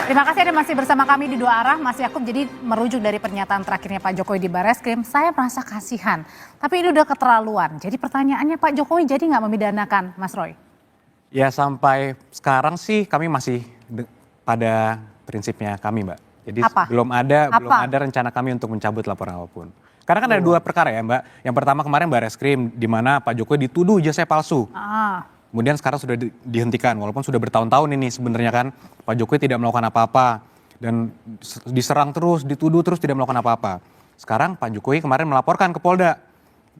Terima kasih Anda masih bersama kami di Dua Arah. Mas Yakub, jadi merujuk dari pernyataan terakhirnya Pak Jokowi di Barreskrim, saya merasa kasihan. Tapi ini udah keterlaluan. Jadi pertanyaannya Pak Jokowi jadi nggak memidanakan Mas Roy? Ya sampai sekarang sih kami masih pada prinsipnya kami Mbak. Jadi belum ada rencana kami untuk mencabut laporan apapun. Karena kan ada dua perkara ya Mbak. Yang pertama kemarin Barreskrim di mana Pak Jokowi dituduh ijazah palsu. Kemudian sekarang sudah dihentikan walaupun sudah bertahun-tahun ini sebenarnya kan Pak Jokowi tidak melakukan apa-apa dan diserang terus, dituduh terus tidak melakukan apa-apa. Sekarang Pak Jokowi kemarin melaporkan ke Polda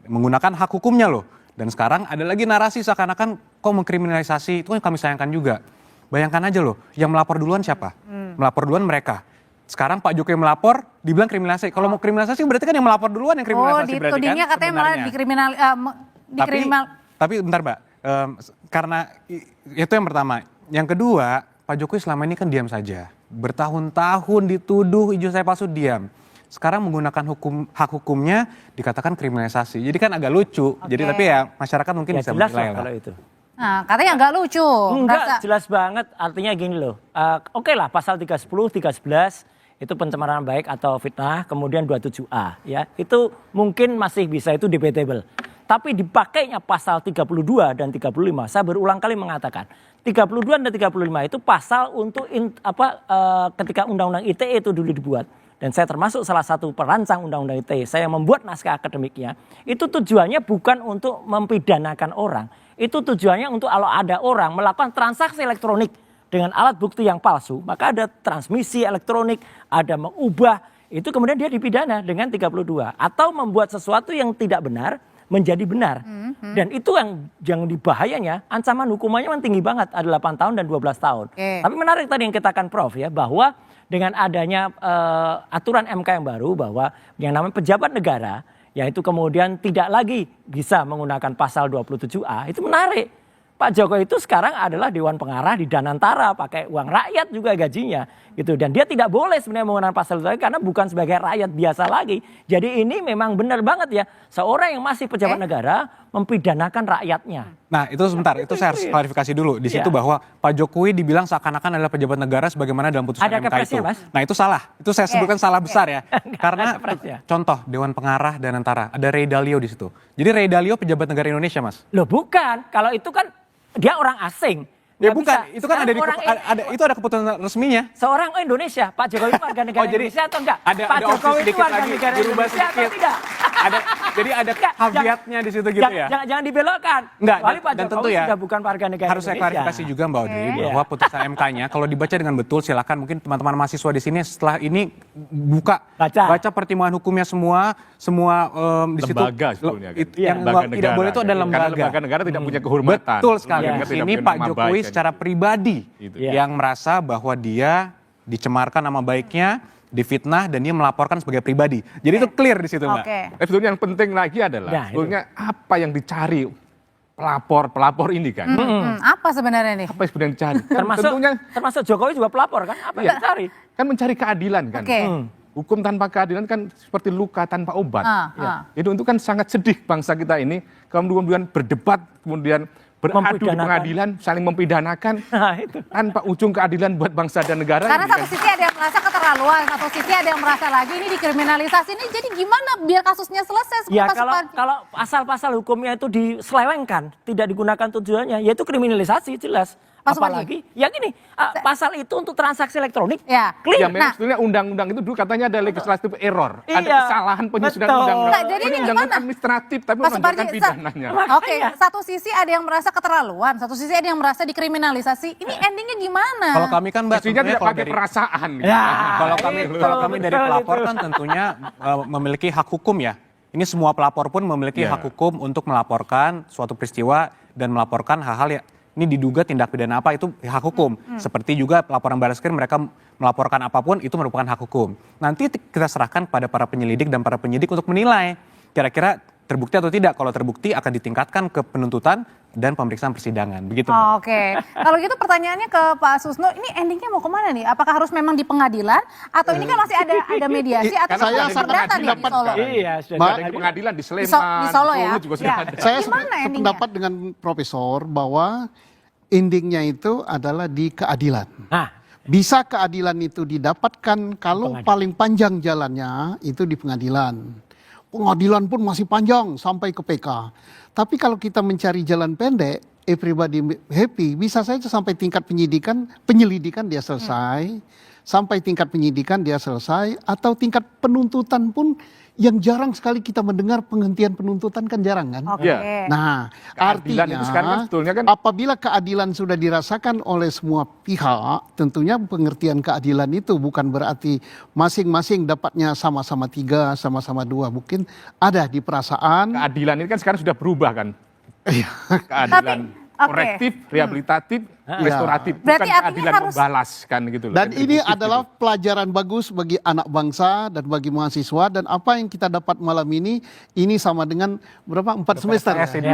menggunakan hak hukumnya loh. Dan sekarang ada lagi narasi seakan-akan kok mengkriminalisasi, itu kan kami sayangkan juga. Bayangkan aja loh, yang melapor duluan siapa? Melapor duluan mereka. Sekarang Pak Jokowi melapor, dibilang kriminalisasi. Kalau mau kriminalisasi berarti kan yang melapor duluan yang kriminalisasi berarti kan. Oh, ditudingnya katanya malah dikriminal. Tapi bentar Mbak, karena itu yang pertama. Yang kedua, Pak Jokowi selama ini kan diam saja. Bertahun-tahun dituduh ijazah palsu diam. Sekarang menggunakan hak hukumnya dikatakan kriminalisasi. Jadi kan agak lucu. Jadi tapi ya masyarakat mungkin bisa menilai lah. Itu. Nah, katanya agak lucu. Enggak, jelas banget. Artinya gini loh. Oke lah pasal 310, 311 itu pencemaran baik atau fitnah, kemudian 27A ya. Itu mungkin masih bisa itu debatable. Tapi dipakainya pasal 32 dan 35, saya berulang kali mengatakan 32 dan 35 itu pasal untuk ketika Undang-Undang ITE itu dulu dibuat. Dan saya termasuk salah satu perancang Undang-Undang ITE, saya membuat naskah akademiknya, itu tujuannya bukan untuk mempidanakan orang. Itu tujuannya untuk kalau ada orang melakukan transaksi elektronik dengan alat bukti yang palsu, maka ada transmisi elektronik, ada mengubah, itu kemudian dia dipidana dengan 32. Atau membuat sesuatu yang tidak benar, menjadi benar. Dan itu yang dibahayanya, ancaman hukumannya kan tinggi banget, ada 8 tahun dan 12 tahun. Tapi menarik tadi yang katakan Prof ya, bahwa dengan adanya aturan MK yang baru bahwa yang namanya pejabat negara, yaitu kemudian tidak lagi bisa menggunakan pasal 27A, itu menarik. Pak Jokowi itu sekarang adalah Dewan Pengarah di Danantara, pakai uang rakyat juga gajinya gitu. Dan dia tidak boleh sebenarnya menggunakan pasal itu karena bukan sebagai rakyat biasa lagi. Jadi ini memang benar banget ya, seorang yang masih pejabat negara mempidanakan rakyatnya. Nah itu sebentar, itu saya harus klarifikasi dulu. Di situ bahwa Pak Jokowi dibilang seakan-akan adalah pejabat negara sebagaimana dalam putusan MK itu. Mas? Nah itu salah, itu saya sebutkan salah besar ya. Karena contoh Dewan Pengarah Danantara, ada Ray Dalio di situ. Jadi Ray Dalio pejabat negara Indonesia Mas? Loh bukan, kalau itu kan dia orang asing. Ya bukan, itu kan itu ada keputusan resminya. Seorang Indonesia, Pak Jokowi itu warga negara Indonesia atau enggak? Pak Jokowi itu warga negara Indonesia atau tidak? Jadi ada caveatnya di situ gitu ya. Jangan dibelokkan. Enggak, Pak dan Jokowi tentu ya sudah bukan warga negara harus Indonesia. saya klarifikasi juga Mbak Audrey bahwa putusan MK-nya kalau dibaca dengan betul silakan mungkin teman-teman mahasiswa di sini setelah ini baca pertimbangan hukumnya semua di situ. Lembaga sebetulnya. Yang tidak boleh itu adalah lembaga. Karena lembaga negara tidak punya kehormatan. Betul sekali. Ini Pak Jokowi secara pribadi yang merasa bahwa dia dicemarkan nama baiknya, difitnah dan dia melaporkan sebagai pribadi. Jadi itu clear di situ Mbak. Sebetulnya yang penting lagi adalah sebetulnya apa yang dicari pelapor ini kan. Apa sebenarnya nih? Apa yang sebenarnya dicari? Termasuk Jokowi juga pelapor kan? Apa yang dicari? Kan mencari keadilan kan. Hukum tanpa keadilan kan seperti luka tanpa obat. Itu kan sangat sedih bangsa kita ini. Kemudian berdebat, kemudian beradu di pengadilan, saling mempidanakan tanpa ujung keadilan buat bangsa dan negara. Karena satu sisi ada yang merasa keterlaluan, satu sisi ada yang merasa lagi ini dikriminalisasi. Ini jadi gimana biar kasusnya selesai? Ya kalau pasal-pasal hukumnya itu diselewengkan, tidak digunakan tujuannya, yaitu kriminalisasi jelas. Apalagi, ya gini, pasal itu untuk transaksi elektronik, Ya clear. memang sebenarnya undang-undang itu dulu katanya ada legislative error, ada kesalahan penyusunan undang-undang. Jadi ini undang-undang administratif, tapi menunjukkan pidananya. Satu sisi ada yang merasa keterlaluan, satu sisi ada yang merasa dikriminalisasi. Ini endingnya gimana? Kalau kami kan Mbak, tentunya tidak pakai perasaan. Kalau kami dari pelapor kan tentunya memiliki hak hukum ya. Ini semua pelapor pun memiliki hak hukum untuk melaporkan suatu peristiwa dan melaporkan hal-hal yang ini diduga tindak pidana apa itu hak hukum. Seperti juga laporan Barreskrim mereka melaporkan apapun itu merupakan hak hukum. Nanti kita serahkan pada para penyelidik dan para penyidik untuk menilai kira-kira terbukti atau tidak. Kalau terbukti akan ditingkatkan ke penuntutan dan pemeriksaan persidangan. Begitu. Oke. Kalau gitu pertanyaannya ke Pak Susno, ini endingnya mau kemana nih? Apakah harus memang di pengadilan atau ini kan masih ada mediasi atau saya perdata nih di Solo? Iya, sudah ada pengadilan di Sleman, di Solo ya. Juga sudah ada. Saya sependapat dengan Profesor bahwa endingnya itu adalah di keadilan. Bisa keadilan itu didapatkan kalau paling panjang jalannya itu di pengadilan. Pengadilan pun masih panjang sampai ke PK. Tapi kalau kita mencari jalan pendek, everybody happy, bisa saja sampai tingkat penyelidikan dia selesai, sampai tingkat penyidikan dia selesai, atau tingkat penuntutan pun yang jarang sekali kita mendengar penghentian penuntutan kan jarang kan. Oke. Nah, Keadilan artinya itu sekarang kan sebetulnya kan apabila keadilan sudah dirasakan oleh semua pihak, tentunya pengertian keadilan itu bukan berarti masing-masing dapatnya sama-sama 3, sama-sama 2. Mungkin ada di perasaan. keadilan ini kan sekarang sudah berubah kan. Keadilan korektif, rehabilitatif, restoratif, Berarti bukan artinya keadilan harus- membalas kan gitu loh. Dan ini Retributif adalah gitu. pelajaran bagus bagi anak bangsa dan bagi mahasiswa, dan apa yang kita dapat malam ini sama dengan berapa 4 semester. SKS ini.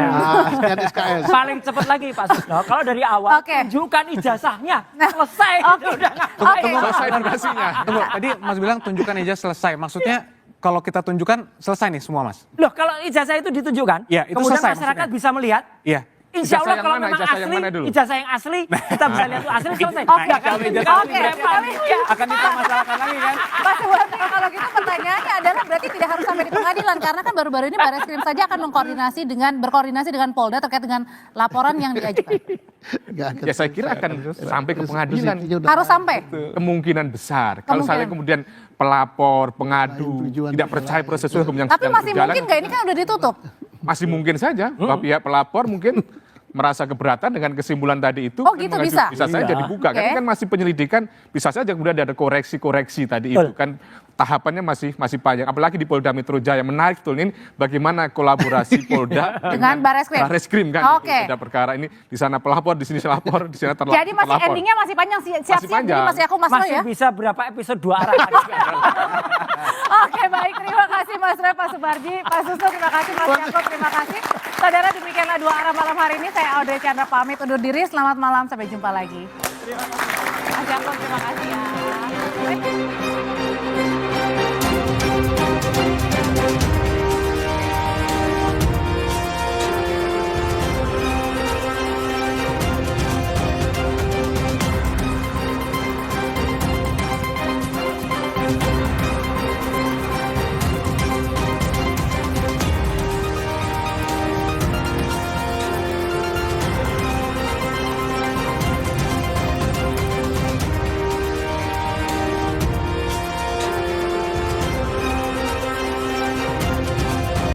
Sekian SKS. Paling cepat lagi Pak Susno, kalau dari awal Oke. tunjukkan ijazahnya, selesai. Oke. Udah Oke. Selesai durasinya. Tunggu, tadi Mas bilang tunjukkan aja selesai. Maksudnya kalau kita tunjukkan selesai nih semua Mas. Loh kalau ijazah itu ditunjukkan, Iya, itu kemudian selesai masyarakat maksudnya. bisa melihat. Iya. Insya Ijazah Allah yang kalau mana? memang Ijazah yang asli, mana dulu? ijazah yang asli, kita bisa lihat itu asli selesai. Oke. Ya kan? Kalau ijazah Oke, asli berarti panitia. akan dipermasalahkan lagi kan? Pak Suwardi, kalau gitu pertanyaannya adalah berarti tidak harus sampai di pengadilan karena kan baru-baru ini Barreskrim saja akan berkoordinasi dengan Polda terkait dengan laporan yang diajukan. Nggak akan Ya saya kira akan sampai ke pengadilan. Posisinya udah- Harus sampai. Kemungkinan besar. Kalau saya kemudian pelapor, pengadu, tujuan tidak percaya proses hukum yang Tapi sedang masih berjalan, mungkin nggak ini kan udah ditutup. masih mungkin saja bahwa pihak pelapor mungkin merasa keberatan dengan kesimpulan tadi itu. Oh, dan gitu mengajukan- bisa? Bisa saja Iya. dibuka. Oke. Kan masih penyelidikan, bisa saja kemudian ada koreksi-koreksi tadi itu kan. Tahapannya masih panjang. Apalagi di Polda Metro Jaya. Menarik betul ini bagaimana kolaborasi Polda Dengan Barreskrim. Barreskrim kan. Oke. Ada perkara ini di sana pelapor, di sini pelapor, di sana terlapor. Jadi masih endingnya masih panjang, siap-siap. Jadi panjang. masih aku Mas Roy Masih ya. bisa berapa episode 2 arah. Oke baik, terima kasih Mas Roy, Pak Subarji, Pak Suso, terima kasih Mas Yaakob, terima kasih. Saudara demikianlah 2 arah malam hari ini. Saya Audrey Chandra pamit undur diri. Selamat malam, sampai jumpa lagi. Terima kasih. Mas Yaakob, terima kasih ya.